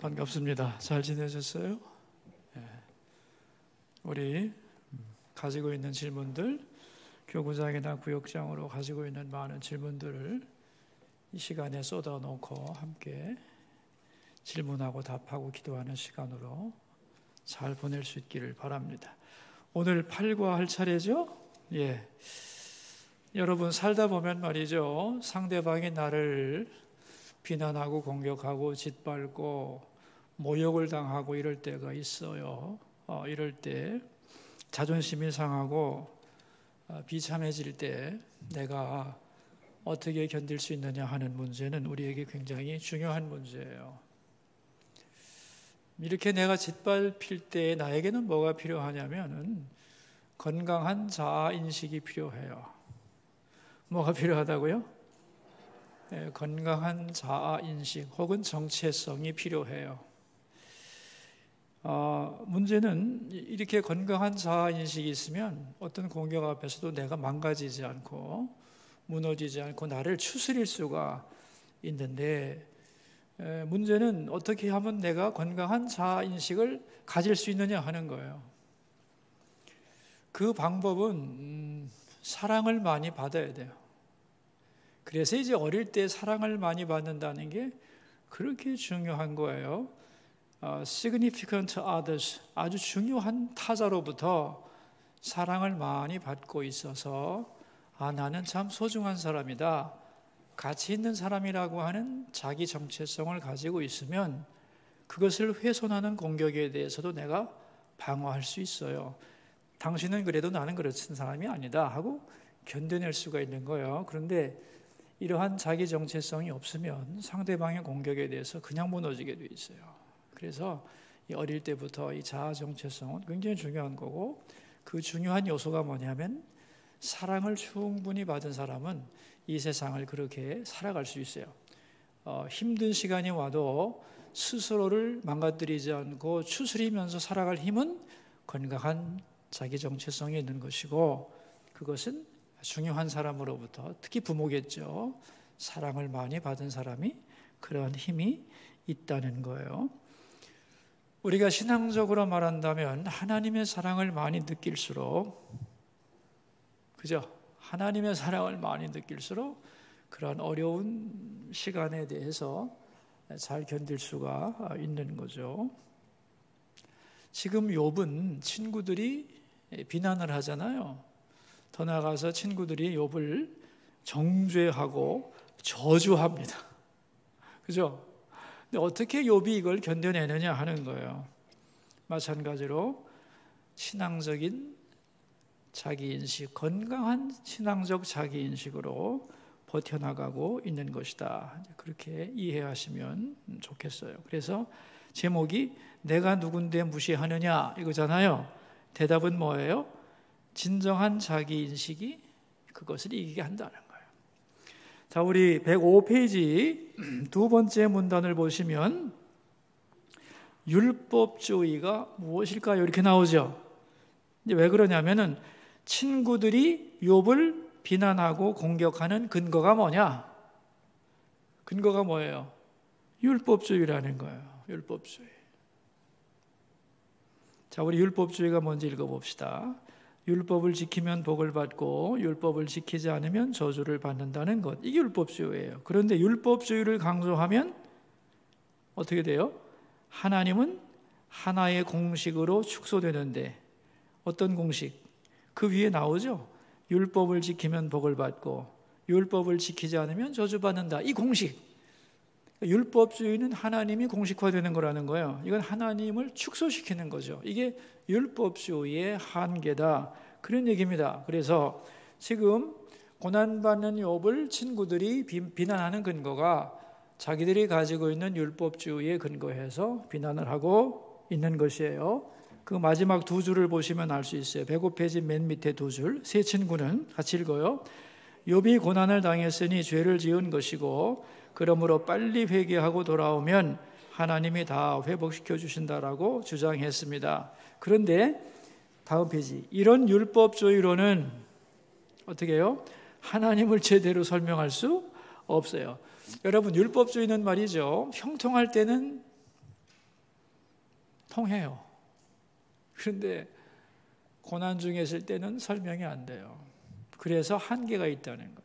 반갑습니다. 잘 지내셨어요? 우리 가지고 있는 질문들, 교구장이나 구역장으로 가지고 있는 많은 질문들을 이 시간에 쏟아놓고 함께 질문하고 답하고 기도하는 시간으로 잘 보낼 수 있기를 바랍니다. 오늘 8과 할 차례죠? 여러분 살다 보면 말이죠, 상대방이 나를 비난하고 공격하고 짓밟고 모욕을 당하고 이럴 때가 있어요. 이럴 때 자존심이 상하고 비참해질 때 내가 어떻게 견딜 수 있느냐 하는 문제는 우리에게 굉장히 중요한 문제예요. 이렇게 내가 짓밟힐 때 나에게는 뭐가 필요하냐면 건강한 자아인식이 필요해요. 뭐가 필요하다고요? 건강한 자아인식 혹은 정체성이 필요해요. 문제는 이렇게 건강한 자아인식이 있으면 어떤 공격 앞에서도 내가 망가지지 않고 무너지지 않고 나를 추스릴 수가 있는데, 문제는 어떻게 하면 내가 건강한 자아인식을 가질 수 있느냐 하는 거예요. 그 방법은 사랑을 많이 받아야 돼요. 그래서 이제 어릴 때 사랑을 많이 받는다는 게 그렇게 중요한 거예요. Significant others, 아주 중요한 타자로부터 사랑을 많이 받고 있어서 나는 참 소중한 사람이다, 가치 있는 사람이라고 하는 자기 정체성을 가지고 있으면 그것을 훼손하는 공격에 대해서도 내가 방어할 수 있어요. 당신은 그래도 나는 그렇은 사람이 아니다 하고 견뎌낼 수가 있는 거예요. 그런데 이러한 자기 정체성이 없으면 상대방의 공격에 대해서 그냥 무너지게 돼 있어요. 그래서 어릴 때부터 이 자아 정체성은 굉장히 중요한 거고, 그 중요한 요소가 뭐냐면 사랑을 충분히 받은 사람은 이 세상을 그렇게 살아갈 수 있어요. 힘든 시간이 와도 스스로를 망가뜨리지 않고 추스리면서 살아갈 힘은 건강한 자기 정체성이 있는 것이고, 그것은 중요한 사람으로부터, 특히 부모겠죠, 사랑을 많이 받은 사람이 그러한 힘이 있다는 거예요. 우리가 신앙적으로 말한다면 하나님의 사랑을 많이 느낄수록, 그죠? 하나님의 사랑을 많이 느낄수록 그런 어려운 시간에 대해서 잘 견딜 수가 있는 거죠. 지금 욥은 친구들이 비난을 하잖아요. 더 나아가서 친구들이 욥을 정죄하고 저주합니다. 그죠? 근데 어떻게 욥이 이걸 견뎌내느냐 하는 거예요. 마찬가지로 신앙적인 자기인식, 건강한 신앙적 자기인식으로 버텨나가고 있는 것이다, 그렇게 이해하시면 좋겠어요. 그래서 제목이 내가 누군데 무시하느냐 이거잖아요. 대답은 뭐예요? 진정한 자기인식이 그것을 이기게 한다는 거예요. 자, 우리 105페이지 두 번째 문단을 보시면 율법주의가 무엇일까요? 이렇게 나오죠. 왜 그러냐면은 친구들이 욥을 비난하고 공격하는 근거가 뭐냐? 근거가 뭐예요? 율법주의라는 거예요. 율법주의. 자, 우리 율법주의가 뭔지 읽어봅시다. 율법을 지키면 복을 받고 율법을 지키지 않으면 저주를 받는다는 것, 이게 율법주의예요. 그런데 율법주의를 강조하면 어떻게 돼요? 하나님은 하나의 공식으로 축소되는데, 어떤 공식? 그 위에 나오죠. 율법을 지키면 복을 받고 율법을 지키지 않으면 저주받는다, 이 공식. 율법주의는 하나님이 공식화되는 거라는 거예요. 이건 하나님을 축소시키는 거죠. 이게 율법주의의 한계다, 그런 얘기입니다. 그래서 지금 고난받는 욥을 친구들이 비난하는 근거가 자기들이 가지고 있는 율법주의에 근거해서 비난을 하고 있는 것이에요. 그 마지막 두 줄을 보시면 알 수 있어요. 105페이지 맨 밑에 두 줄, 세 친구는 같이 읽어요. 욥이 고난을 당했으니 죄를 지은 것이고 그러므로 빨리 회개하고 돌아오면 하나님이 다 회복시켜 주신다라고 주장했습니다. 그런데 다음 페이지, 이런 율법주의로는 어떻게 해요? 하나님을 제대로 설명할 수 없어요. 여러분, 율법주의는 말이죠, 형통할 때는 통해요. 그런데 고난 중에 있을 때는 설명이 안 돼요. 그래서 한계가 있다는 거예요.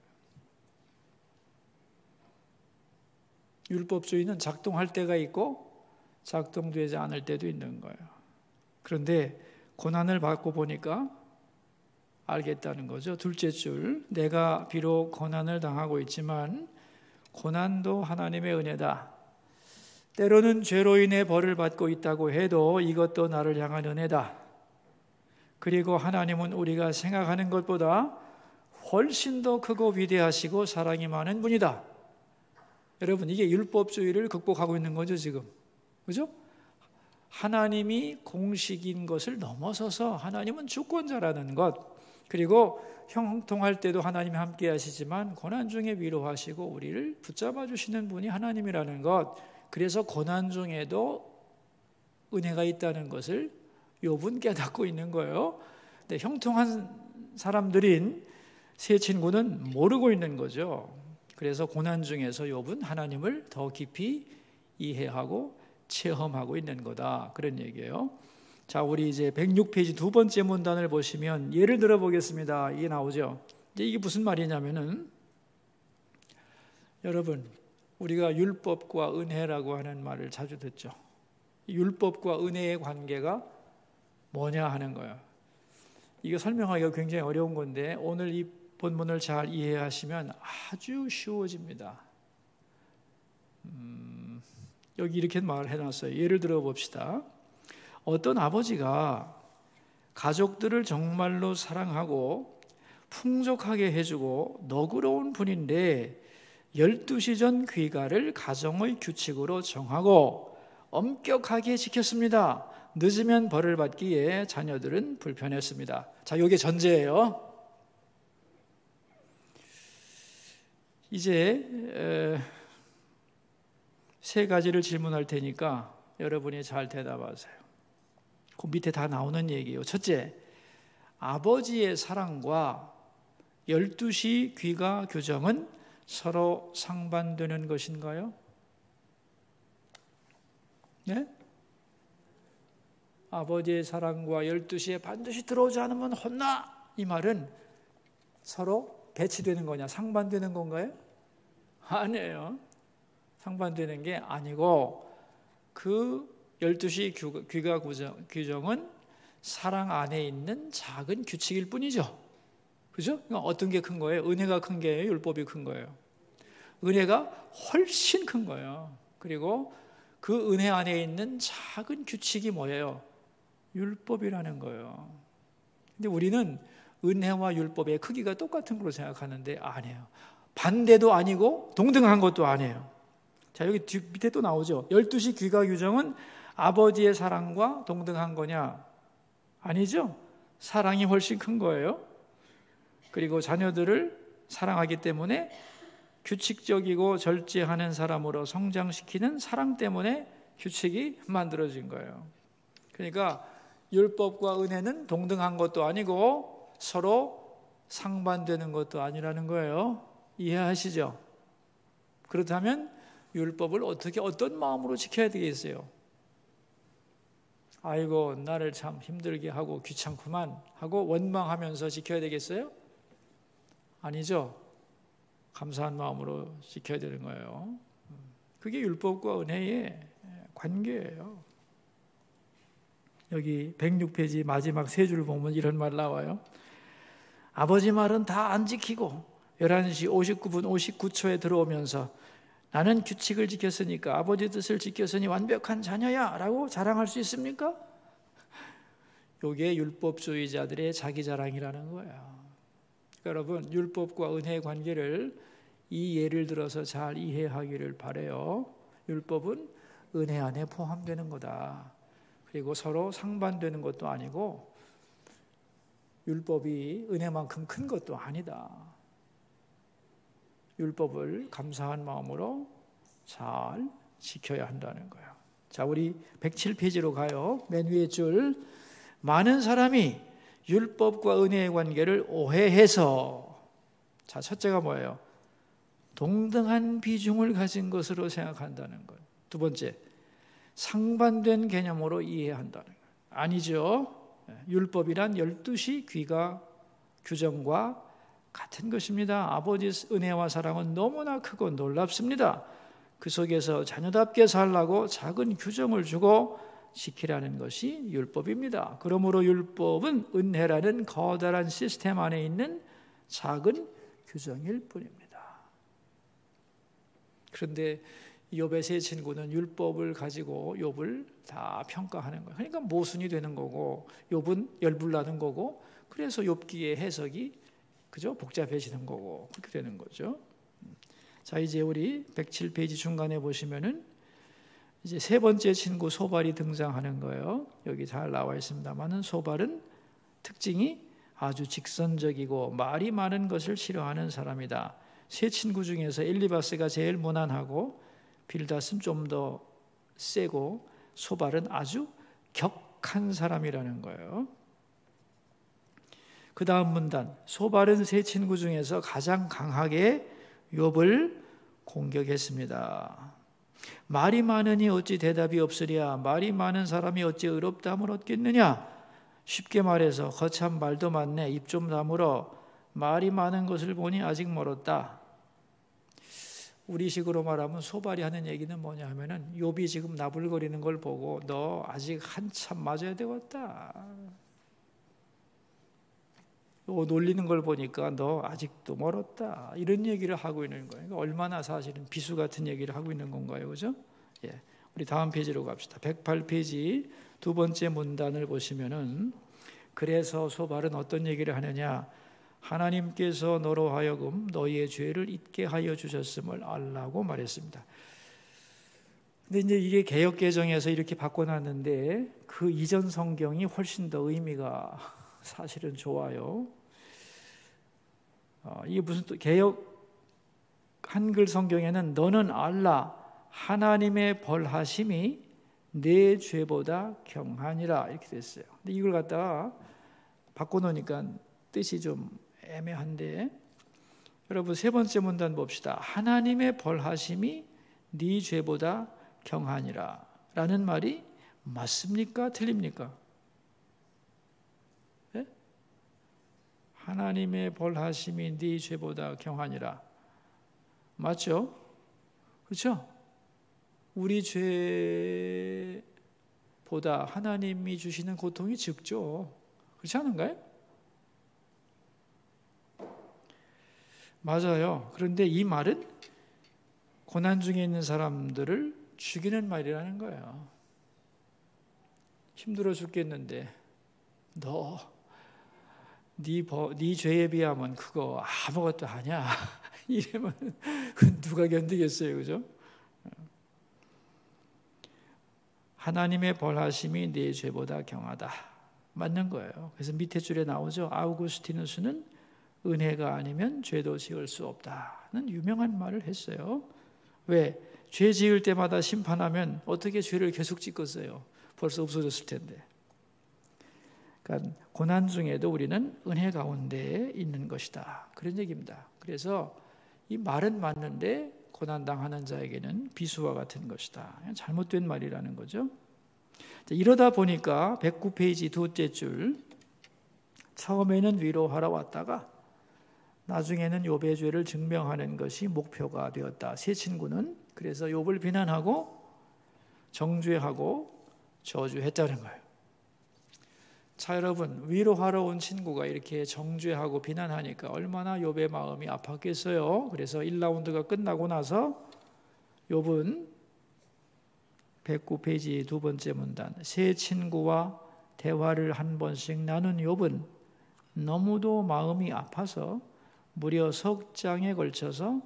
율법주의는 작동할 때가 있고 작동되지 않을 때도 있는 거예요. 그런데 고난을 받고 보니까 알겠다는 거죠. 둘째 줄, 내가 비록 고난을 당하고 있지만 고난도 하나님의 은혜다. 때로는 죄로 인해 벌을 받고 있다고 해도 이것도 나를 향한 은혜다. 그리고 하나님은 우리가 생각하는 것보다 훨씬 더 크고 위대하시고 사랑이 많은 분이다. 여러분, 이게 율법주의를 극복하고 있는 거죠, 지금. 그죠? 하나님이 공식인 것을 넘어서서 하나님은 주권자라는 것, 그리고 형통할 때도 하나님이 함께 하시지만 고난 중에 위로하시고 우리를 붙잡아 주시는 분이 하나님이라는 것, 그래서 고난 중에도 은혜가 있다는 것을 욥은 깨닫고 있는 거예요. 근데 형통한 사람들인 세 친구는 모르고 있는 거죠. 그래서 고난 중에서 욥은 하나님을 더 깊이 이해하고 체험하고 있는 거다, 그런 얘기예요. 자, 우리 이제 106페이지 두 번째 문단을 보시면 예를 들어 보겠습니다. 이게 나오죠. 이제 이게 무슨 말이냐면은, 여러분, 우리가 율법과 은혜라고 하는 말을 자주 듣죠. 율법과 은혜의 관계가 뭐냐 하는 거예요. 이거 설명하기가 굉장히 어려운 건데 오늘 이 본문을 잘 이해하시면 아주 쉬워집니다. 여기 이렇게 말을 해놨어요. 예를 들어 봅시다. 어떤 아버지가 가족들을 정말로 사랑하고 풍족하게 해주고 너그러운 분인데 12시 전 귀가를 가정의 규칙으로 정하고 엄격하게 지켰습니다. 늦으면 벌을 받기에 자녀들은 불편했습니다. 자, 이게 전제예요. 이제 세 가지를 질문할 테니까 여러분이 잘 대답하세요. 그 밑에 다 나오는 얘기예요. 첫째, 아버지의 사랑과 12시 귀가 규정은 서로 상반되는 것인가요? 네? 아버지의 사랑과 12시에 반드시 들어오지 않으면 혼나, 이 말은 서로 배치되는 거냐, 상반되는 건가요? 아니에요. 상반되는 게 아니고 그 12시 귀가 규정은 사랑 안에 있는 작은 규칙일 뿐이죠. 그죠? 그러니까 어떤 게 큰 거예요? 은혜가 큰 게예요? 율법이 큰 거예요? 은혜가 훨씬 큰 거예요. 그리고 그 은혜 안에 있는 작은 규칙이 뭐예요? 율법이라는 거예요. 근데 우리는 은혜와 율법의 크기가 똑같은 걸로 생각하는데 아니에요. 반대도 아니고 동등한 것도 아니에요. 자, 여기 밑에 또 나오죠. 12시 귀가 규정은 아버지의 사랑과 동등한 거냐? 아니죠. 사랑이 훨씬 큰 거예요. 그리고 자녀들을 사랑하기 때문에 규칙적이고 절제하는 사람으로 성장시키는 사랑 때문에 규칙이 만들어진 거예요. 그러니까 율법과 은혜는 동등한 것도 아니고 서로 상반되는 것도 아니라는 거예요. 이해하시죠? 그렇다면 율법을 어떤 마음으로 지켜야 되겠어요? 아이고, 나를 참 힘들게 하고 귀찮구만 하고 원망하면서 지켜야 되겠어요? 아니죠. 감사한 마음으로 지켜야 되는 거예요. 그게 율법과 은혜의 관계예요. 여기 106페이지 마지막 세 줄 보면 이런 말 나와요. 아버지 말은 다 안 지키고 11시 59분 59초에 들어오면서 나는 규칙을 지켰으니까, 아버지 뜻을 지켰으니 완벽한 자녀야 라고 자랑할 수 있습니까? 이게 율법주의자들의 자기 자랑이라는 거예요. 여러분, 율법과 은혜의 관계를 이 예를 들어서 잘 이해하기를 바라요. 율법은 은혜 안에 포함되는 거다. 그리고 서로 상반되는 것도 아니고 율법이 은혜만큼 큰 것도 아니다. 율법을 감사한 마음으로 잘 지켜야 한다는 거예요. 자, 우리 107페이지로 가요. 맨 위에 줄, 많은 사람이 율법과 은혜의 관계를 오해해서, 자, 첫째가 뭐예요? 동등한 비중을 가진 것으로 생각한다는 것. 두 번째, 상반된 개념으로 이해한다는 거예요. 아니죠. 율법이란 12시 귀가 규정과 같은 것입니다. 아버지 은혜와 사랑은 너무나 크고 놀랍습니다. 그 속에서 자녀답게 살라고 작은 규정을 주고 지키라는 것이 율법입니다. 그러므로 율법은 은혜라는 커다란 시스템 안에 있는 작은 규정일 뿐입니다. 그런데 욥의 세 친구는 율법을 가지고 욥을 다 평가하는 거예요. 그러니까 모순이 되는 거고 욥은 열불나는 거고 그래서 욥기의 해석이 그죠? 복잡해지는 거고 그렇게 되는 거죠. 자, 이제 우리 107페이지 중간에 보시면은 이제 세 번째 친구 소발이 등장하는 거예요. 여기 잘 나와 있습니다만은 소발은 특징이 아주 직선적이고 말이 많은 것을 싫어하는 사람이다. 세 친구 중에서 엘리바스가 제일 무난하고 빌닷은 좀 더 세고 소발은 아주 격한 사람이라는 거예요. 그 다음 문단, 소발은 세 친구 중에서 가장 강하게 욥을 공격했습니다. 말이 많으니 어찌 대답이 없으랴. 말이 많은 사람이 어찌 의롭다함을 얻겠느냐. 쉽게 말해서 거참 말도 많네. 입 좀 다물어. 말이 많은 것을 보니 아직 멀었다. 우리식으로 말하면 소발이 하는 얘기는 뭐냐 하면은 욥이 지금 나불거리는 걸 보고 너 아직 한참 맞아야 되겠다. 놀리는 걸 보니까 너 아직도 멀었다. 이런 얘기를 하고 있는 거예요. 그러니까 얼마나 사실은 비수 같은 얘기를 하고 있는 건가요? 그죠? 예. 우리 다음 페이지로 갑시다. 108페이지 두 번째 문단을 보시면은 그래서 소발은 어떤 얘기를 하느냐? 하나님께서 너로 하여금 너희의 죄를 잊게 하여 주셨음을 알라고 말했습니다. 근데 이제 이게 개역 개정에서 이렇게 바꿔놨는데 그 이전 성경이 훨씬 더 의미가 사실은 좋아요. 이게 무슨 또 개역 한글 성경에는 너는 알라 하나님의 벌하심이 내 죄보다 경하니라 이렇게 됐어요. 근데 이걸 갖다가 바꿔놓으니까 뜻이 좀 애매한데 여러분 세 번째 문단 봅시다. 하나님의 벌하심이 네 죄보다 경하니라 라는 말이 맞습니까? 틀립니까? 네? 하나님의 벌하심이 네 죄보다 경하니라 맞죠? 그렇죠? 우리 죄보다 하나님이 주시는 고통이 적죠. 그렇지 않은가요? 맞아요. 그런데 이 말은 고난 중에 있는 사람들을 죽이는 말이라는 거예요. 힘들어 죽겠는데 너 네 죄에 비하면 그거 아무것도 아니야. 이러면 누가 견디겠어요, 그죠? 하나님의 벌하심이 네 죄보다 경하다. 맞는 거예요. 그래서 밑에 줄에 나오죠. 아우구스티누스는 은혜가 아니면 죄도 지을 수 없다는 유명한 말을 했어요. 왜? 죄 지을 때마다 심판하면 어떻게 죄를 계속 짓겠어요? 벌써 없어졌을 텐데. 그러니까 고난 중에도 우리는 은혜 가운데 있는 것이다. 그런 얘기입니다. 그래서 이 말은 맞는데 고난당하는 자에게는 비수와 같은 것이다. 잘못된 말이라는 거죠. 이러다 보니까 109페이지 두째 줄 처음에는 위로하러 왔다가 나중에는 욥의 죄를 증명하는 것이 목표가 되었다. 세 친구는 그래서 욥을 비난하고 정죄하고 저주했다는 거예요. 자, 여러분 위로하러 온 친구가 이렇게 정죄하고 비난하니까 얼마나 욥의 마음이 아팠겠어요. 그래서 1라운드가 끝나고 나서 욥은 109페이지 두 번째 문단 세 친구와 대화를 한 번씩 나눈 욥은 너무도 마음이 아파서 무려 석 장에 걸쳐서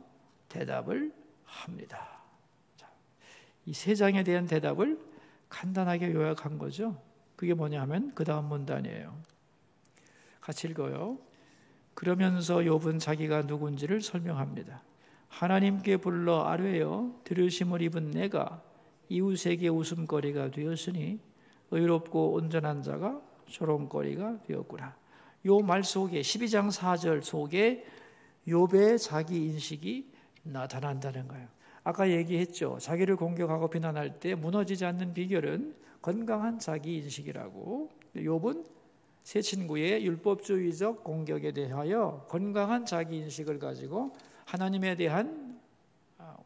대답을 합니다. 이 세 장에 대한 대답을 간단하게 요약한 거죠. 그게 뭐냐면 그 다음 문단이에요. 같이 읽어요. 그러면서 욥은 자기가 누군지를 설명합니다. 하나님께 불러 아뢰어 들으심을 입은 내가 이웃에게 웃음거리가 되었으니 의롭고 온전한 자가 조롱거리가 되었구나. 요 말 속에 12장 4절 속에 욥의 자기 인식이 나타난다는 거예요. 아까 얘기했죠. 자기를 공격하고 비난할 때 무너지지 않는 비결은 건강한 자기인식이라고. 욥은 세 친구의 율법주의적 공격에 대하여 건강한 자기인식을 가지고 하나님에 대한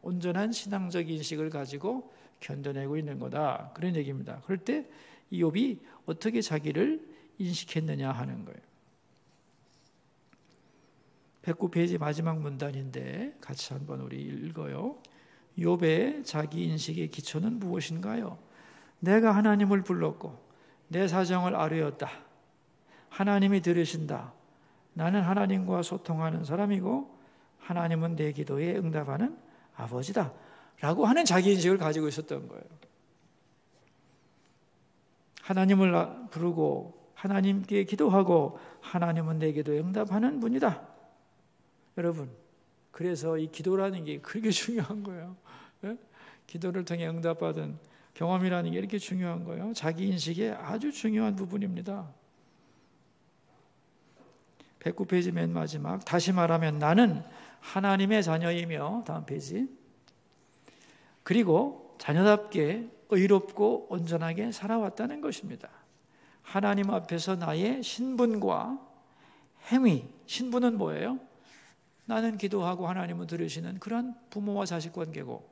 온전한 신앙적 인식을 가지고 견뎌내고 있는 거다. 그런 얘기입니다. 그럴 때 욥이 어떻게 자기를 인식했느냐 하는 거예요. 109페이지 마지막 문단인데 같이 한번 우리 읽어요. 욥의 자기 인식의 기초는 무엇인가요? 내가 하나님을 불렀고 내 사정을 아뢰었다. 하나님이 들으신다. 나는 하나님과 소통하는 사람이고 하나님은 내 기도에 응답하는 아버지다. 라고 하는 자기 인식을 가지고 있었던 거예요. 하나님을 부르고 하나님께 기도하고 하나님은 내 기도에 응답하는 분이다. 여러분, 그래서 이 기도라는 게 그렇게 중요한 거예요. 네? 기도를 통해 응답받은 경험이라는 게 이렇게 중요한 거예요. 자기 인식의 아주 중요한 부분입니다. 109페이지 맨 마지막, 다시 말하면 나는 하나님의 자녀이며, 다음 페이지, 그리고 자녀답게 의롭고 온전하게 살아왔다는 것입니다. 하나님 앞에서 나의 신분과 행위, 신분은 뭐예요? 나는 기도하고 하나님은 들으시는 그런 부모와 자식 관계고,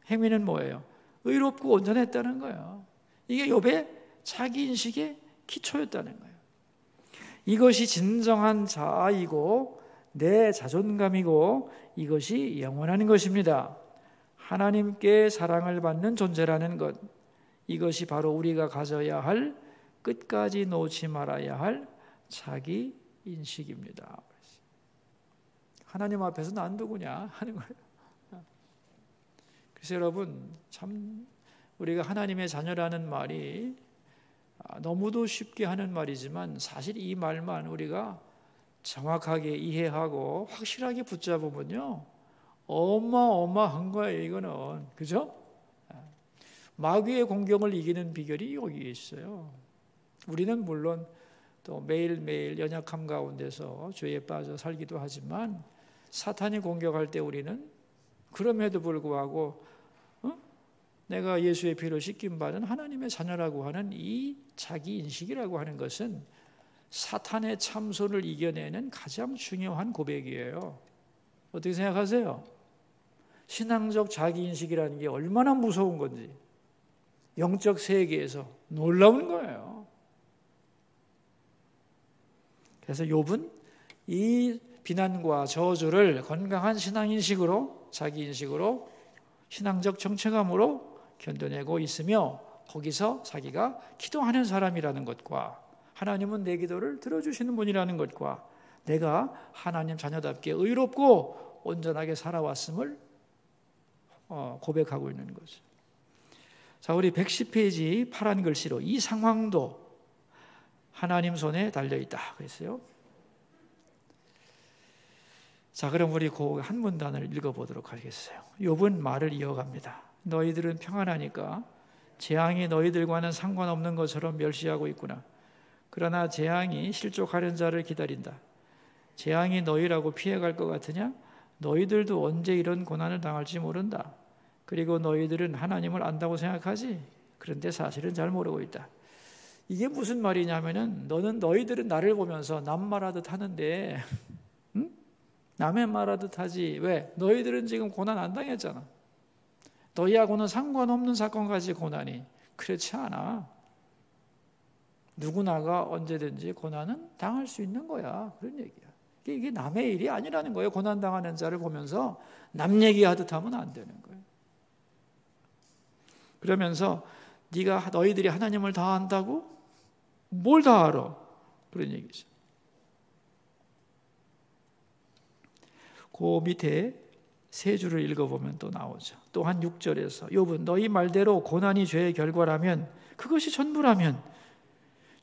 행위는 뭐예요? 의롭고 온전했다는 거예요. 이게 욥의 자기인식의 기초였다는 거예요. 이것이 진정한 자아이고 내 자존감이고 이것이 영원한 것입니다. 하나님께 사랑을 받는 존재라는 것, 이것이 바로 우리가 가져야 할, 끝까지 놓지 말아야 할 자기인식입니다. 하나님 앞에서 난 누구냐 하는 거예요. 그래서 여러분, 참 우리가 하나님의 자녀라는 말이 너무도 쉽게 하는 말이지만 사실 이 말만 우리가 정확하게 이해하고 확실하게 붙잡으면요 어마어마한 거예요. 이거는, 그죠? 마귀의 공격을 이기는 비결이 여기에 있어요. 우리는 물론 또 매일매일 연약함 가운데서 죄에 빠져 살기도 하지만 사탄이 공격할 때 우리는 그럼에도 불구하고 내가 예수의 피로 씻김 받은 하나님의 자녀라고 하는 이 자기인식이라고 하는 것은 사탄의 참소를 이겨내는 가장 중요한 고백이에요. 어떻게 생각하세요? 신앙적 자기인식이라는 게 얼마나 무서운 건지, 영적 세계에서 놀라운 거예요. 그래서 욥은 이 비난과 저주를 건강한 신앙인식으로, 자기인식으로, 신앙적 정체감으로 견뎌내고 있으며, 거기서 자기가 기도하는 사람이라는 것과 하나님은 내 기도를 들어주시는 분이라는 것과 내가 하나님 자녀답게 의롭고 온전하게 살아왔음을 고백하고 있는 거죠. 자, 우리 110페이지 파란 글씨로 이 상황도 하나님 손에 달려있다 그랬어요. 자, 그럼 우리 그 한 문단을 읽어보도록 하겠어요. 욥은 말을 이어갑니다. 너희들은 평안하니까 재앙이 너희들과는 상관없는 것처럼 멸시하고 있구나. 그러나 재앙이 실족하는 자를 기다린다. 재앙이 너희라고 피해갈 것 같으냐? 너희들도 언제 이런 고난을 당할지 모른다. 그리고 너희들은 하나님을 안다고 생각하지? 그런데 사실은 잘 모르고 있다. 이게 무슨 말이냐면은 너희들은 나를 보면서 남 말하듯 하는데 응? 남의 말하듯 하지. 왜? 너희들은 지금 고난 안 당했잖아. 너희하고는 상관없는 사건까지 고난이. 그렇지 않아. 누구나가 언제든지 고난은 당할 수 있는 거야. 그런 얘기야. 이게 남의 일이 아니라는 거예요. 고난당하는 자를 보면서 남 얘기하듯 하면 안 되는 거예요. 그러면서 너희들이 하나님을 다 안다고? 뭘 다 알아? 그런 얘기죠. 그 밑에 세 줄을 읽어보면 또 나오죠. 또한 6절에서 욥은 너희 말대로 고난이 죄의 결과라면, 그것이 전부라면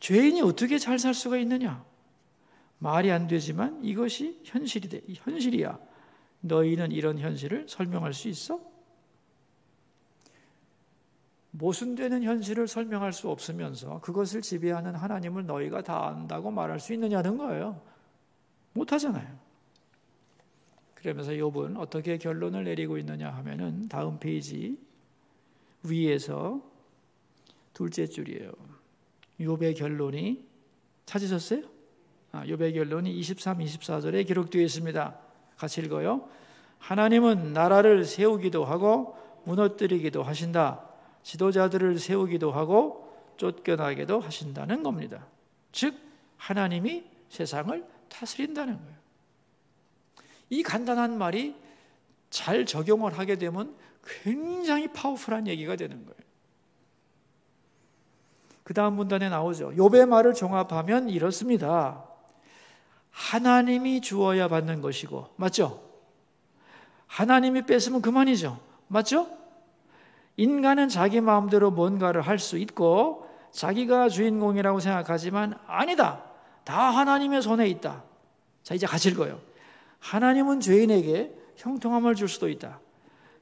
죄인이 어떻게 잘 살 수가 있느냐? 말이 안 되지만 이것이 현실이야. 너희는 이런 현실을 설명할 수 있어? 모순되는 현실을 설명할 수 없으면서 그것을 지배하는 하나님을 너희가 다 안다고 말할 수 있느냐는 거예요. 못하잖아요. 그러면서 욥은 어떻게 결론을 내리고 있느냐 하면은 다음 페이지 위에서 둘째 줄이에요. 욥의 결론이 찾으셨어요? 욥의 결론이 23, 24절에 기록되어 있습니다. 같이 읽어요. 하나님은 나라를 세우기도 하고 무너뜨리기도 하신다. 지도자들을 세우기도 하고 쫓겨나게도 하신다는 겁니다. 즉 하나님이 세상을 다스린다는 거예요. 이 간단한 말이 잘 적용을 하게 되면 굉장히 파워풀한 얘기가 되는 거예요. 그 다음 문단에 나오죠. 욥의 말을 종합하면 이렇습니다. 하나님이 주어야 받는 것이고, 맞죠? 하나님이 뺏으면 그만이죠. 맞죠? 인간은 자기 마음대로 뭔가를 할 수 있고 자기가 주인공이라고 생각하지만 아니다. 다 하나님의 손에 있다. 자, 이제 같이 읽어요. 하나님은 죄인에게 형통함을 줄 수도 있다.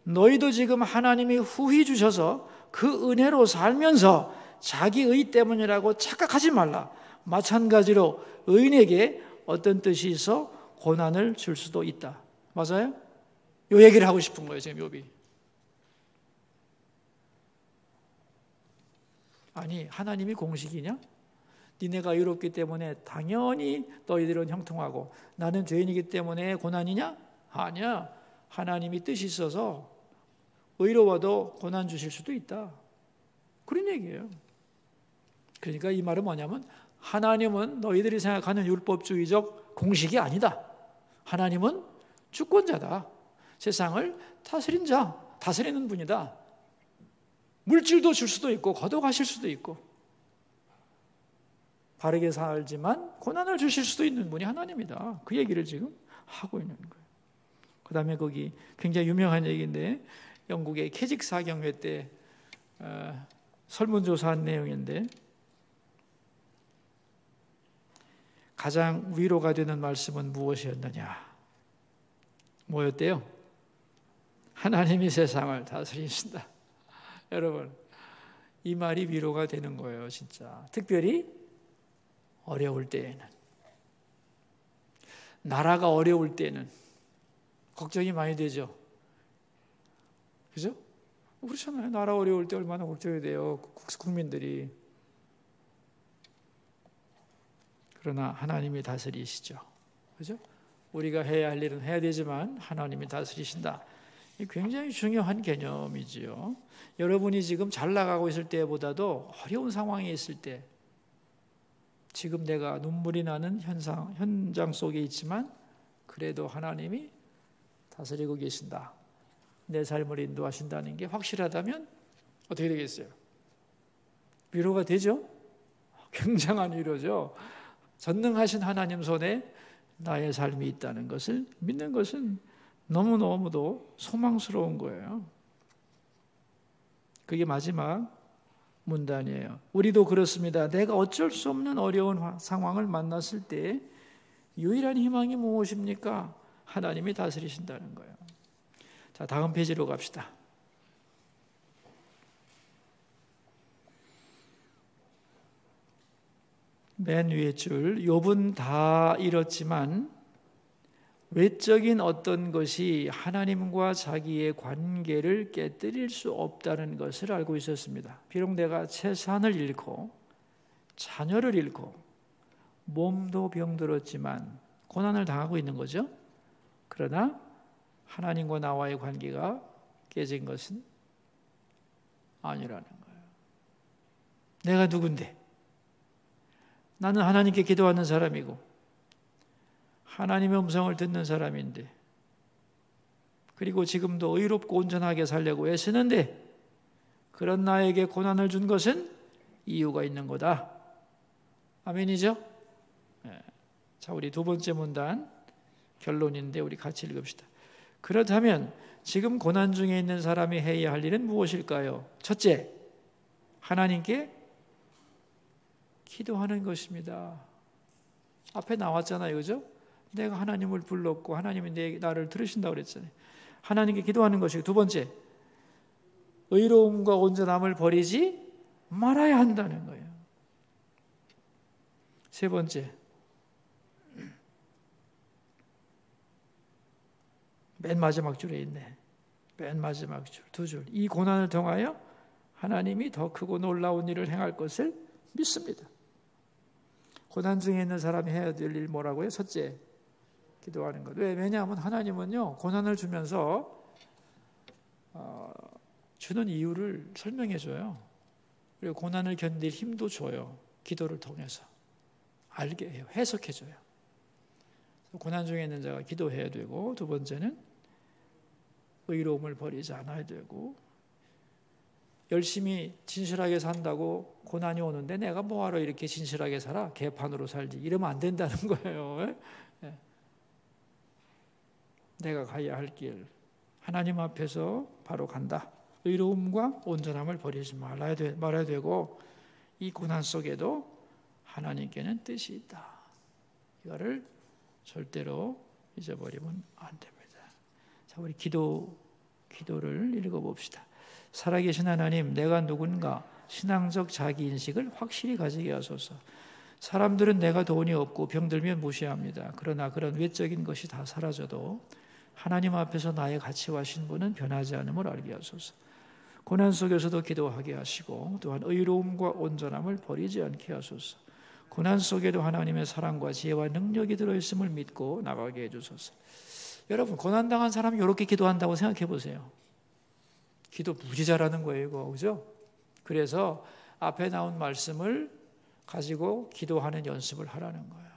너희도 지금 하나님이 후히 주셔서 그 은혜로 살면서 자기 의 때문이라고 착각하지 말라. 마찬가지로 의인에게 어떤 뜻이 있어 고난을 줄 수도 있다. 맞아요? 이 얘기를 하고 싶은 거예요, 지금 욥이. 아니, 하나님이 공식이냐? 니네가 의롭기 때문에 당연히 너희들은 형통하고 나는 죄인이기 때문에 고난이냐? 아니야. 하나님이 뜻이 있어서 의로워도 고난 주실 수도 있다. 그런 얘기예요. 그러니까 이 말은 뭐냐면 하나님은 너희들이 생각하는 율법주의적 공식이 아니다. 하나님은 주권자다. 세상을 다스린 자, 다스리는 분이다. 물질도 줄 수도 있고 거둬가실 수도 있고 바르게 살지만 고난을 주실 수도 있는 분이 하나님이다. 그 얘기를 지금 하고 있는 거예요. 그 다음에 거기 굉장히 유명한 얘기인데 영국의 캐직 사경회 때 설문조사한 내용인데 가장 위로가 되는 말씀은 무엇이었느냐? 뭐였대요? 하나님이 세상을 다스리신다. 여러분, 이 말이 위로가 되는 거예요, 진짜. 특별히 어려울 때에는. 나라가 어려울 때는 걱정이 많이 되죠. 그죠? 그렇잖아요. 나라 어려울 때 얼마나 걱정이 돼요, 국민들이. 그러나 하나님이 다스리시죠. 그죠? 우리가 해야 할 일은 해야 되지만 하나님이 다스리신다. 이 굉장히 중요한 개념이지요. 여러분이 지금 잘 나가고 있을 때보다도 어려운 상황에 있을 때, 지금 내가 눈물이 나는 현장 속에 있지만 그래도 하나님이 다스리고 계신다. 내 삶을 인도하신다는 게 확실하다면 어떻게 되겠어요? 위로가 되죠? 굉장한 위로죠. 전능하신 하나님 손에 나의 삶이 있다는 것을 믿는 것은 너무너무도 소망스러운 거예요. 그게 마지막 문단이에요. 우리도 그렇습니다. 내가 어쩔 수 없는 어려운 상황을 만났을 때 유일한 희망이 무엇입니까? 하나님이 다스리신다는 거예요. 자, 다음 페이지로 갑시다. 맨 위에 줄, 욥은 다 잃었지만 외적인 어떤 것이 하나님과 자기의 관계를 깨뜨릴 수 없다는 것을 알고 있었습니다. 비록 내가 재산을 잃고 자녀를 잃고 몸도 병들었지만 고난을 당하고 있는 거죠. 그러나 하나님과 나와의 관계가 깨진 것은 아니라는 거예요. 내가 누군데? 나는 하나님께 기도하는 사람이고 하나님의 음성을 듣는 사람인데, 그리고 지금도 의롭고 온전하게 살려고 애쓰는데 그런 나에게 고난을 준 것은 이유가 있는 거다. 아멘이죠? 자, 우리 두 번째 문단 결론인데 우리 같이 읽읍시다. 그렇다면 지금 고난 중에 있는 사람이 해야 할 일은 무엇일까요? 첫째, 하나님께 기도하는 것입니다. 앞에 나왔잖아요, 그죠? 내가 하나님을 불렀고 하나님이 나를 들으신다고 그랬잖아요. 하나님께 기도하는 것이고, 두 번째, 의로움과 온전함을 버리지 말아야 한다는 거예요. 세 번째, 맨 마지막 줄에 있네. 맨 마지막 줄, 두 줄. 이 고난을 통하여 하나님이 더 크고 놀라운 일을 행할 것을 믿습니다. 고난 중에 있는 사람이 해야 될 일 뭐라고요? 첫째, 기도하는 것. 왜냐하면 하나님은요, 고난을 주면서 주는 이유를 설명해 줘요. 그리고 고난을 견딜 힘도 줘요. 기도를 통해서 알게 해요. 해석해 줘요. 고난 중에 있는 자가 기도해야 되고, 두 번째는 의로움을 버리지 않아야 되고, 열심히 진실하게 산다고 고난이 오는데 내가 뭐하러 이렇게 진실하게 살아? 개판으로 살지. 이러면 안 된다는 거예요. 내가 가야 할 길, 하나님 앞에서 바로 간다. 의로움과 온전함을 버리지 말아야 되고, 이 고난 속에도 하나님께는 뜻이 있다. 이거를 절대로 잊어버리면 안 됩니다. 자, 우리 기도를 읽어봅시다. 살아계신 하나님, 내가 누군가 신앙적 자기인식을 확실히 가지게 하소서. 사람들은 내가 돈이 없고 병들면 무시합니다. 그러나 그런 외적인 것이 다 사라져도 하나님 앞에서 나의 가치와 신분은 변하지 않음을 알게 하소서. 고난 속에서도 기도하게 하시고, 또한 의로움과 온전함을 버리지 않게 하소서. 고난 속에도 하나님의 사랑과 지혜와 능력이 들어있음을 믿고 나가게 해주소서. 여러분, 고난당한 사람이 이렇게 기도한다고 생각해 보세요. 기도 무지 잘하는 거예요, 이거. 그죠? 그래서 앞에 나온 말씀을 가지고 기도하는 연습을 하라는 거예요.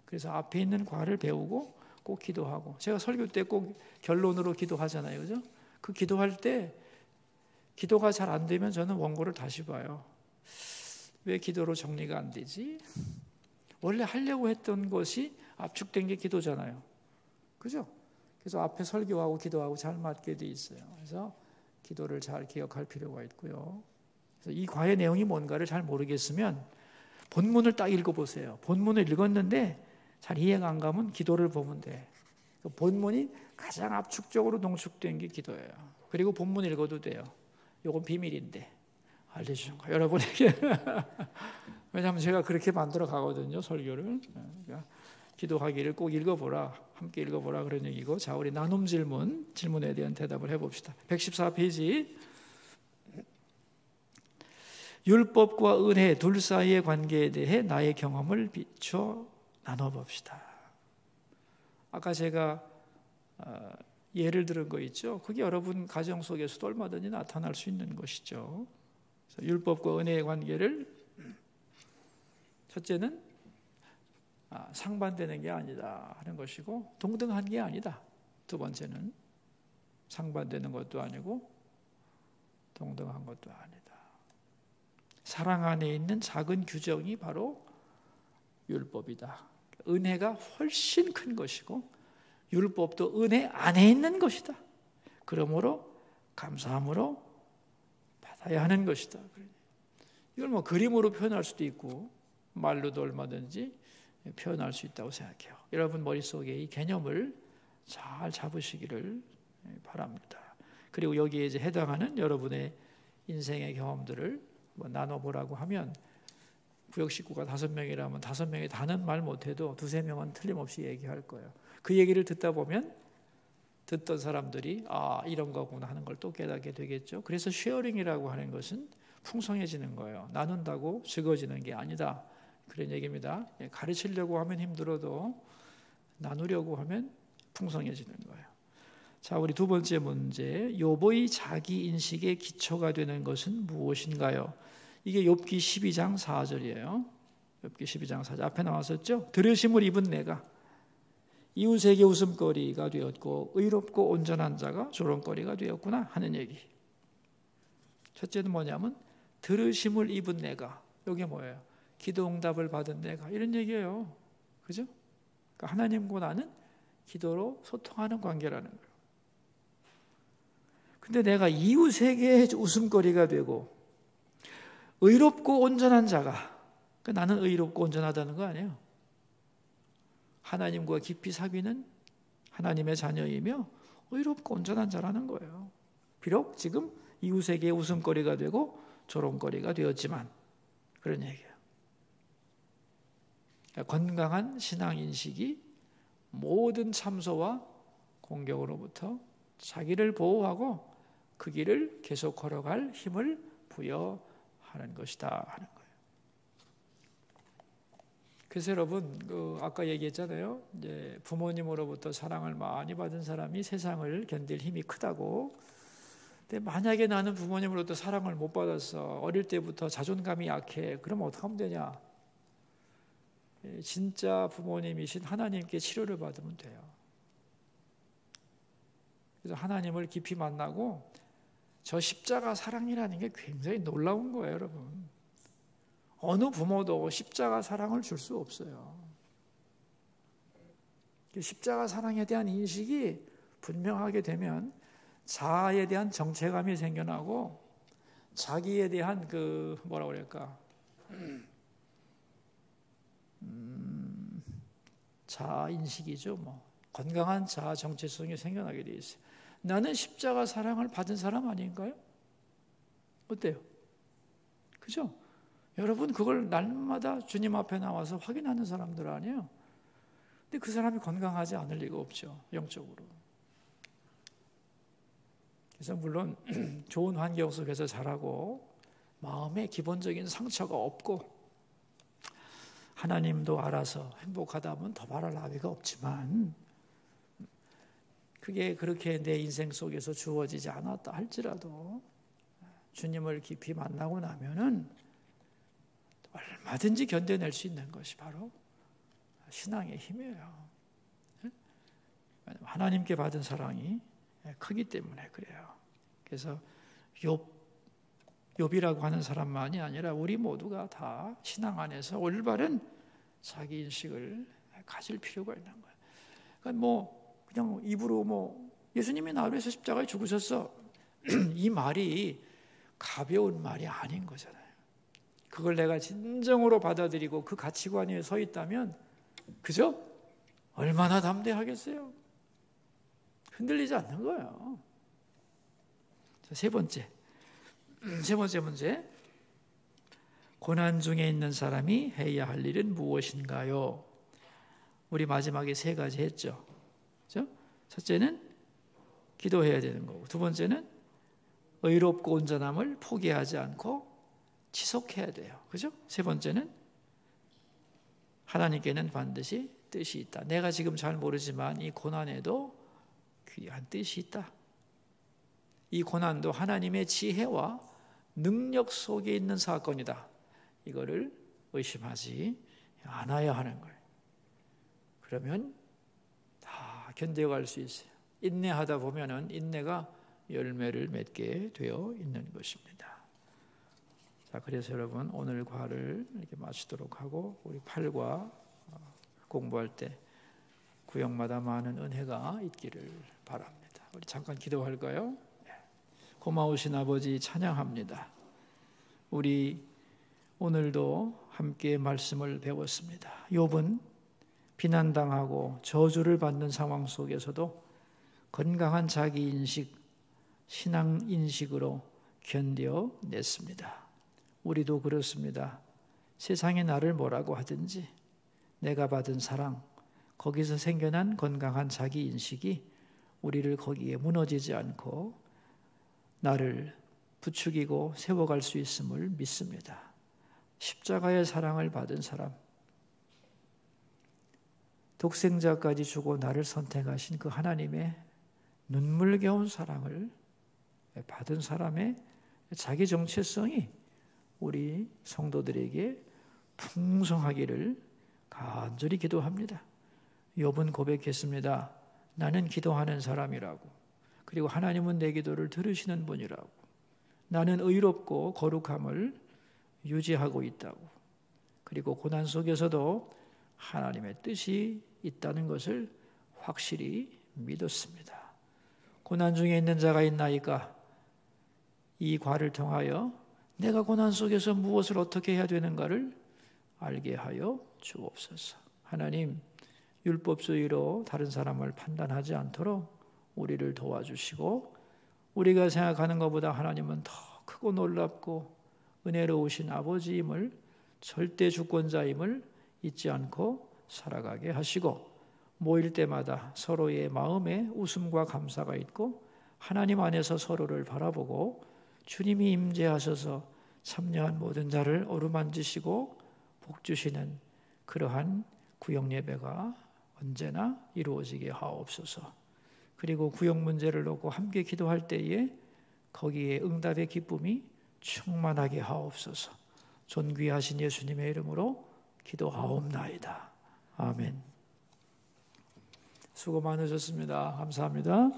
그래서 앞에 있는 과를 배우고 꼭 기도하고, 제가 설교 때 꼭 결론으로 기도하잖아요, 그죠? 그 기도할 때 기도가 잘 안 되면 저는 원고를 다시 봐요. 왜 기도로 정리가 안 되지? 원래 하려고 했던 것이 압축된 게 기도잖아요, 그죠? 그래서 앞에 설교하고 기도하고 잘 맞게 돼 있어요. 그래서 기도를 잘 기억할 필요가 있고요. 그래서 이 과의 내용이 뭔가를 잘 모르겠으면 본문을 딱 읽어보세요. 본문을 읽었는데 잘 이해가 안 가면 기도를 보면 돼. 본문이 가장 압축적으로 농축된 게 기도예요. 그리고 본문 읽어도 돼요. 이건 비밀인데 알려주는 거예요, 여러분에게. 왜냐하면 제가 그렇게 만들어 가거든요, 설교를. 그러니까 기도하기를 꼭 읽어보라, 함께 읽어보라 그런 얘기고. 자, 우리 나눔 질문에 대한 대답을 해봅시다. 114페이지. 율법과 은혜 둘 사이의 관계에 대해 나의 경험을 비추어 나눠봅시다. 아까 제가 예를 들은 거 있죠. 그게 여러분 가정 속에서도 얼마든지 나타날 수 있는 것이죠. 그래서 율법과 은혜의 관계를, 첫째는 상반되는 게 아니다 하는 것이고, 동등한 게 아니다. 두 번째는 상반되는 것도 아니고 동등한 것도 아니다. 사랑 안에 있는 작은 규정이 바로 율법이다. 은혜가 훨씬 큰 것이고 율법도 은혜 안에 있는 것이다. 그러므로 감사함으로 받아야 하는 것이다. 이걸 뭐 그림으로 표현할 수도 있고 말로도 얼마든지 표현할 수 있다고 생각해요. 여러분 머릿속에 이 개념을 잘 잡으시기를 바랍니다. 그리고 여기에 이제 해당하는 여러분의 인생의 경험들을 나눠보라고 하면, 구역 식구가 5명이라면 5명이 다는 말 못해도 2-3명은 틀림없이 얘기할 거예요. 그 얘기를 듣다 보면 듣던 사람들이 이런 거구나 하는 걸 또 깨닫게 되겠죠. 그래서 쉐어링이라고 하는 것은 풍성해지는 거예요. 나눈다고 적어지는 게 아니다, 그런 얘기입니다. 가르치려고 하면 힘들어도 나누려고 하면 풍성해지는 거예요. 자, 우리 두 번째 문제, 욥의 자기 인식의 기초가 되는 것은 무엇인가요? 이게 욥기 12장 4절이에요. 욥기 12장 4절 앞에 나왔었죠. 들으심을 입은 내가 이웃에게 웃음거리가 되었고 의롭고 온전한 자가 조롱거리가 되었구나 하는 얘기. 첫째는 뭐냐면 들으심을 입은 내가, 이게 뭐예요? 기도 응답을 받은 내가, 이런 얘기예요. 그죠? 그러니까 하나님과 나는 기도로 소통하는 관계라는 거예요. 근데 내가 이웃에게 웃음거리가 되고 의롭고 온전한 자가, 그러니까 나는 의롭고 온전하다는 거 아니에요. 하나님과 깊이 사귀는 하나님의 자녀이며 의롭고 온전한 자라는 거예요. 비록 지금 이웃에게 웃음거리가 되고 조롱거리가 되었지만, 그런 얘기예요. 그러니까 건강한 신앙인식이 모든 참소와 공격으로부터 자기를 보호하고 그 길을 계속 걸어갈 힘을 부여하는 것이다 하는 거예요. 그래서 여러분, 아까 얘기했잖아요. 이제 부모님으로부터 사랑을 많이 받은 사람이 세상을 견딜 힘이 크다고. 근데 만약에 나는 부모님으로부터 사랑을 못 받았어. 어릴 때부터 자존감이 약해. 그러면 어떻게 하면 되냐? 진짜 부모님이신 하나님께 치료를 받으면 돼요. 그래서 하나님을 깊이 만나고 저 십자가 사랑이라는 게 굉장히 놀라운 거예요, 여러분. 어느 부모도 십자가 사랑을 줄 수 없어요. 십자가 사랑에 대한 인식이 분명하게 되면 자아에 대한 정체감이 생겨나고 자기에 대한 뭐라 그럴까? 자아 인식이죠. 건강한 자아 정체성이 생겨나게 돼 있어요. 나는 십자가 사랑을 받은 사람 아닌가요? 어때요? 그죠? 여러분 그걸 날마다 주님 앞에 나와서 확인하는 사람들 아니에요? 근데 그 사람이 건강하지 않을 리가 없죠. 영적으로. 그래서 물론 좋은 환경 속에서 자라고 마음에 기본적인 상처가 없고 하나님도 알아서 행복하다 하면 더 바랄 나위가 없지만 그게 그렇게 내 인생 속에서 주어지지 않았다 할지라도 주님을 깊이 만나고 나면은 얼마든지 견뎌낼 수 있는 것이 바로 신앙의 힘이에요. 하나님께 받은 사랑이 크기 때문에 그래요. 그래서 욥이라고 하는 사람만이 아니라 우리 모두가 다 신앙 안에서 올바른 자기 인식을 가질 필요가 있는 거예요. 그러니까 그냥 입으로 예수님이 나를 위해서 십자가에 죽으셨어. 이 말이 가벼운 말이 아닌 거잖아요. 그걸 내가 진정으로 받아들이고 그 가치관 위에 서 있다면 그죠? 얼마나 담대하겠어요? 흔들리지 않는 거예요. 세 번째 문제. 고난 중에 있는 사람이 해야 할 일은 무엇인가요? 우리 마지막에 세 가지 했죠. 그렇죠? 첫째는 기도해야 되는 거고, 두 번째는 의롭고 온전함을 포기하지 않고 지속해야 돼요. 그죠? 세 번째는 하나님께는 반드시 뜻이 있다. 내가 지금 잘 모르지만 이 고난에도 귀한 뜻이 있다. 이 고난도 하나님의 지혜와 능력 속에 있는 사건이다. 이거를 의심하지 않아야 하는 거예요. 그러면 다 견뎌갈 수 있어요. 인내하다 보면은 인내가 열매를 맺게 되어 있는 것입니다. 자, 그래서 여러분 오늘 과를 이렇게 마치도록 하고 우리 8과 공부할 때 구역마다 많은 은혜가 있기를 바랍니다. 우리 잠깐 기도할까요? 고마우신 아버지 찬양합니다. 우리 오늘도 함께 말씀을 배웠습니다. 욥은 비난당하고 저주를 받는 상황 속에서도 건강한 자기인식, 신앙인식으로 견뎌냈습니다. 우리도 그렇습니다. 세상이 나를 뭐라고 하든지 내가 받은 사랑, 거기서 생겨난 건강한 자기인식이 우리를 거기에 무너지지 않고 나를 부추기고 세워갈 수 있음을 믿습니다. 십자가의 사랑을 받은 사람, 독생자까지 주고 나를 선택하신 그 하나님의 눈물겨운 사랑을 받은 사람의 자기 정체성이 우리 성도들에게 풍성하기를 간절히 기도합니다. 욥은 고백했습니다. 나는 기도하는 사람이라고. 그리고 하나님은 내 기도를 들으시는 분이라고. 나는 의롭고 거룩함을 유지하고 있다고. 그리고 고난 속에서도 하나님의 뜻이 있다는 것을 확실히 믿었습니다. 고난 중에 있는 자가 있나이까? 이 과를 통하여 내가 고난 속에서 무엇을 어떻게 해야 되는가를 알게 하여 주옵소서. 하나님, 율법주의로 다른 사람을 판단하지 않도록 우리를 도와주시고 우리가 생각하는 것보다 하나님은 더 크고 놀랍고 은혜로우신 아버지임을, 절대 주권자임을 잊지 않고 살아가게 하시고 모일 때마다 서로의 마음에 웃음과 감사가 있고 하나님 안에서 서로를 바라보고 주님이 임재하셔서 참여한 모든 자를 어루만지시고 복주시는 그러한 구역 예배가 언제나 이루어지게 하옵소서. 그리고 구역 문제를 놓고 함께 기도할 때에 거기에 응답의 기쁨이 충만하게 하옵소서. 존귀하신 예수님의 이름으로 기도하옵나이다. 아멘. 수고 많으셨습니다. 감사합니다.